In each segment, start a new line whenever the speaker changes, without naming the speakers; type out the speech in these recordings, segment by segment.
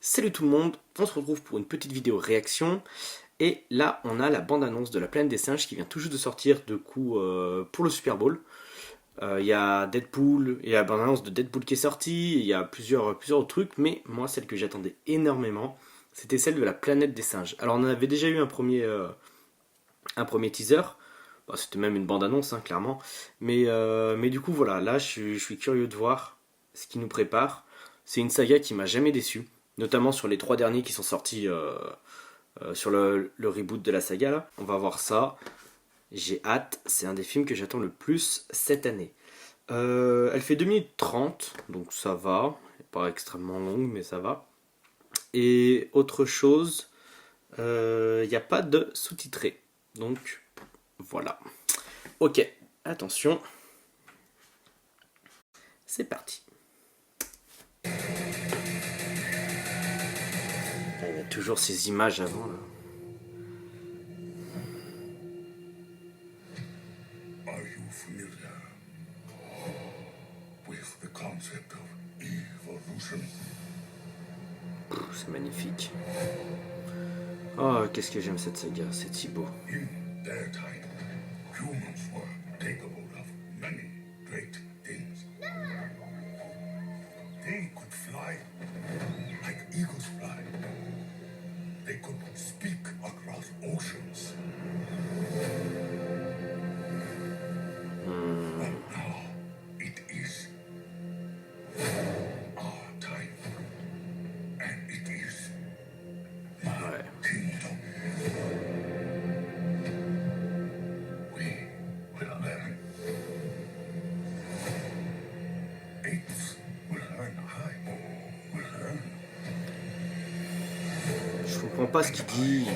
Salut tout le monde, on se retrouve pour une petite vidéo réaction. Et là, on a la bande-annonce de La Planète des Singes qui vient tout juste de sortir de coup pour le Super Bowl. Il y a Deadpool, il y a la bande-annonce de Deadpool qui est sortie, il y a plusieurs autres trucs, mais moi, celle que j'attendais énormément, c'était celle de La Planète des Singes. Alors, on en avait déjà eu un premier teaser. Bah, c'était même une bande-annonce, hein, clairement. Mais du coup, voilà, là, je suis curieux de voir ce qui nous prépare. C'est une saga qui m'a jamais déçu, notamment sur les 3 derniers qui sont sortis sur le reboot de la saga. Là. On va voir ça. J'ai hâte. C'est un des films que j'attends le plus cette année. Elle fait 2 minutes 30, donc ça va. Elle n'est pas extrêmement longue, mais ça va. Et autre chose, il n'y a pas de sous-titré. Donc voilà. Ok, attention. C'est parti. Il y a toujours ces images avant là.
Are you familiar with the concept of evolution?
C'est magnifique. Oh, qu'est-ce que j'aime cette saga, c'est si beau.
In their time, humans were capable of many great things. They could fly like eagles fly. They could speak across oceans. But now it is our time. And it is my
Ouais.
kingdom. We will learn. Apes will learn. I will learn.
Je comprends pas ce qu'il dit.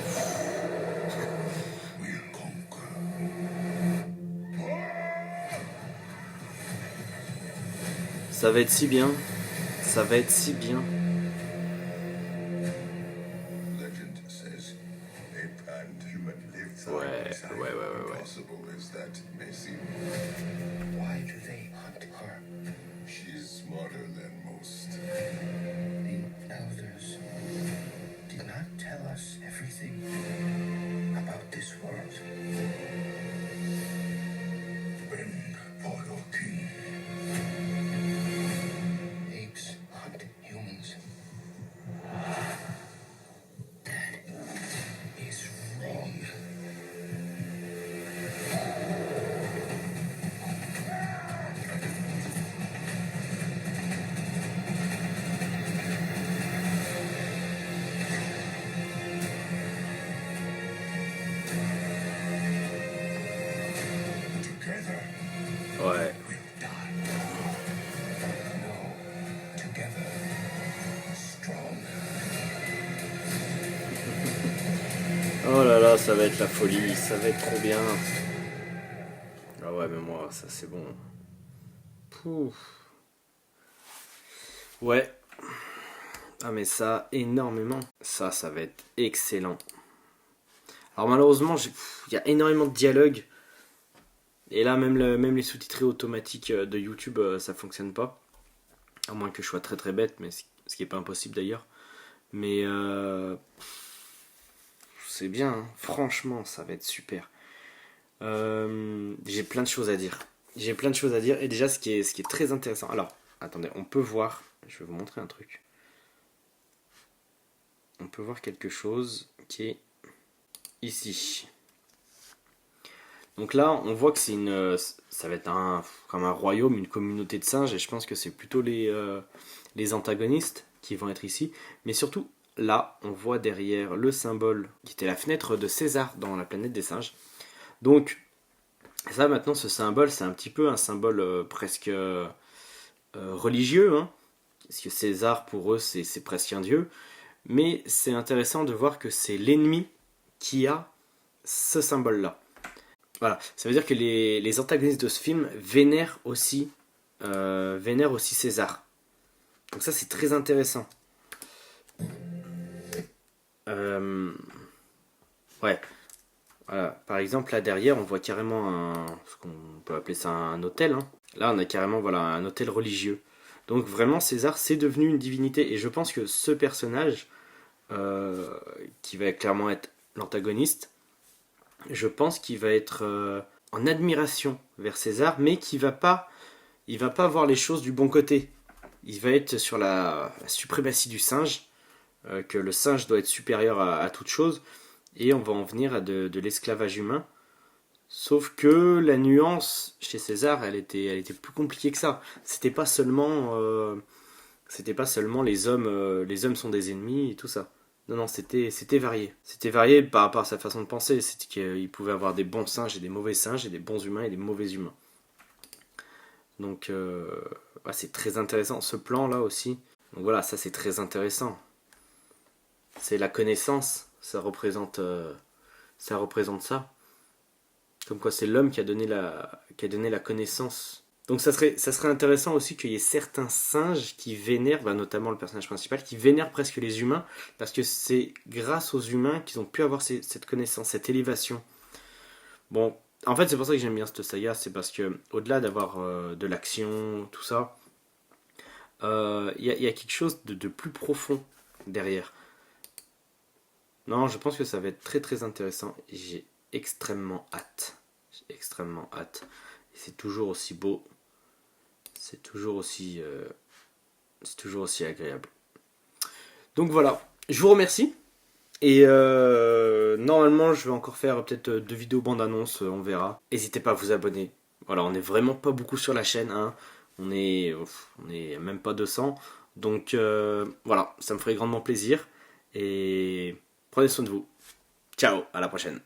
We'll conquer.
Ça va être si bien. Ça va être si bien.
Legend says ape and human live side
Ouais,
by side.
ouais.
Impossible as that may seem. Why do they hunt her? She's smarter than most. The elders did not tell us everything about this world. Bend for your king. Apes hunt humans. That is wrong. Together
Ouais.
we'll die. No, together, strong.
Oh là là, ça va être la folie. Ça va être trop bien. Ah ouais, mais moi, ça c'est bon. Pouf. Ouais. Ah mais ça, énormément. Ça va être excellent. Alors malheureusement, il y a énormément de dialogue. Et là, même les sous-titrés automatiques de YouTube, ça fonctionne pas. À moins que je sois très très bête, mais ce qui est pas impossible d'ailleurs. Mais c'est bien, hein. Franchement, ça va être super. J'ai plein de choses à dire. J'ai plein de choses à dire. Et déjà, ce qui est très intéressant. Alors, attendez, on peut voir. Je vais vous montrer un truc. On peut voir quelque chose qui est ici. Donc là, on voit que ça va être comme un royaume, une communauté de singes, et je pense que c'est plutôt les antagonistes qui vont être ici. Mais surtout, là, on voit derrière le symbole qui était la fenêtre de César dans La Planète des Singes. Donc, ça maintenant, ce symbole, c'est un petit peu un symbole presque religieux, hein, parce que César, pour eux, c'est presque un dieu. Mais c'est intéressant de voir que c'est l'ennemi qui a ce symbole-là. Voilà, ça veut dire que les antagonistes de ce film vénèrent aussi César. Donc ça c'est très intéressant. Ouais. Voilà. Par exemple là derrière on voit carrément ce qu'on peut appeler ça un hôtel. Hein. Là on a carrément voilà, un hôtel religieux. Donc vraiment, César, c'est devenu une divinité. Et je pense que ce personnage, qui va clairement être l'antagoniste, je pense qu'il va être en admiration vers César, mais il va pas voir les choses du bon côté. Il va être sur la suprématie du singe, que le singe doit être supérieur à toute chose, et on va en venir à de l'esclavage humain. Sauf que la nuance chez César, elle était plus compliquée que ça. C'était pas seulement les hommes sont des ennemis et tout ça. Non, non, c'était varié. C'était varié par rapport à sa façon de penser. C'était qu'il pouvait avoir des bons singes et des mauvais singes, et des bons humains et des mauvais humains. Donc, ouais, c'est très intéressant. Ce plan-là aussi. Donc voilà, ça c'est très intéressant. C'est la connaissance. Ça représente ça. Comme quoi c'est l'homme qui a donné la connaissance. Donc ça serait intéressant aussi qu'il y ait certains singes qui vénèrent, bah notamment le personnage principal, qui vénèrent presque les humains, parce que c'est grâce aux humains qu'ils ont pu avoir cette connaissance, cette élévation. Bon, en fait c'est pour ça que j'aime bien cette saga, c'est parce que au-delà d'avoir de l'action, tout ça, y a quelque chose de plus profond derrière. Non, je pense que ça va être très très intéressant. J'ai extrêmement hâte. J'ai extrêmement hâte. Et c'est toujours aussi beau. C'est toujours aussi agréable. Donc voilà, je vous remercie. Et normalement, je vais encore faire peut-être 2 vidéos bande-annonce, on verra. N'hésitez pas à vous abonner. Voilà, on n'est vraiment pas beaucoup sur la chaîne, hein. On est même pas 200. Donc voilà, ça me ferait grandement plaisir. Et prenez soin de vous. Ciao, à la prochaine.